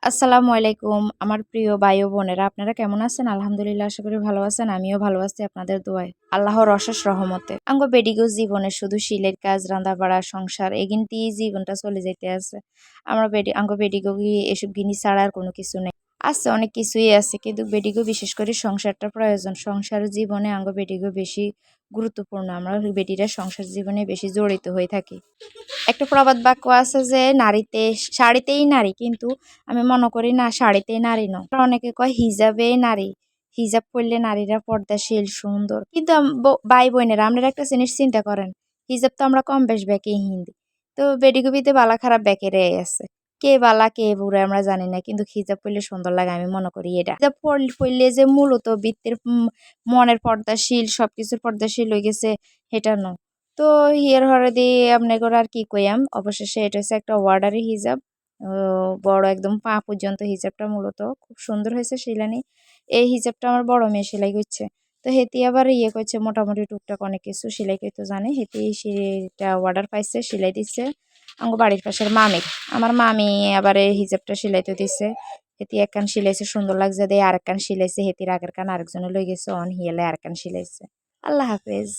আসসালামু আলাইকুম আমার প্রিয় ভাই ও বোনেরা, আপনারা কেমন আছেন? আলহামদুলিল্লাহ, আশা করি ভালো আছেন। আমিও ভালো আছি আপনাদের দোয়ায়, আল্লাহর অশেষ রহমতে। আঙ্গ বেডিগো জীবনে শুধু শিলের কাজ, রান্না বাড়া, সংসার এগিনটি জীবনটা চলে যেতে আছে। আমরা আঙ্গ বেডিগো এসব গিনি ছাড়া আর কোনো কিছু নেই। আছে অনেক কিছুই আছে, কিন্তু বেডিগো বিশেষ করে সংসারটা প্রয়োজন। সংসার জীবনে আঙ্গ বেডিগো বেশি গুরুত্বপূর্ণ। আমরা বেডিরা সংসার জীবনে বেশি জড়িত হয়ে থাকি। একটা প্রবাদ বাক্য আছে যে শাড়িতেই নারী, কিন্তু আমি মনে করি না শাড়িতেই নারী নয়। অনেকে কয় হিজাবেই নারী, হিজাব পরলে নারীরা পর্দাশীল সুন্দর। কিন্তু ভাই বোনেরা, আপনারা একটা জিনিস চিন্তা করেন, হিজাব তো আমরা কম বেশ ব্যাকে হিন্দি, তো বেডিগুবিতে বালা খারাপ ব্যাকে রে আছে। কে বালা কে বুড়ে আমরা জানি না, কিন্তু হিজাব পরলে সুন্দর লাগে আমি মনে করি। এটা হিজাব পরলে যে মূলত বৃত্তের মনের পর্দাশীল, সবকিছুর পর্দাশীল হয়ে গেছে, এটা নয়। তো হিয়ার হরে দিয়ে আপনাকে আর কি কইয়াম, অবশেষে এটা হচ্ছে একটা ওয়ার্ডারি হিজাব। বড় একদম পা পর্যন্ত হিজাবটা মূলত খুব সুন্দর হয়েছে শিলানি। এই হিজাবটা আমার বড় মেয়ে সেলাই করছে। তো হেতি আবার করছে মোটামুটি টুকটাক অনেক কিছু সেলাই করতে জানে। হেতি সেটা অর্ডার পাইছে, সেলাই দিচ্ছে আমার বাড়ির পাশের মামির। আমার মামি আবার এই হিজাবটা সেলাইতে দিচ্ছে। হেতি এক কান সিলাইছে, সুন্দর লাগছে দিয়ে আরেক কান সিলাইছে। হেতির আগের কান আরেকজনে লই গেছে, অন হিয়ালে আরেক কান সিলাইছে। আল্লাহ হাফেজ।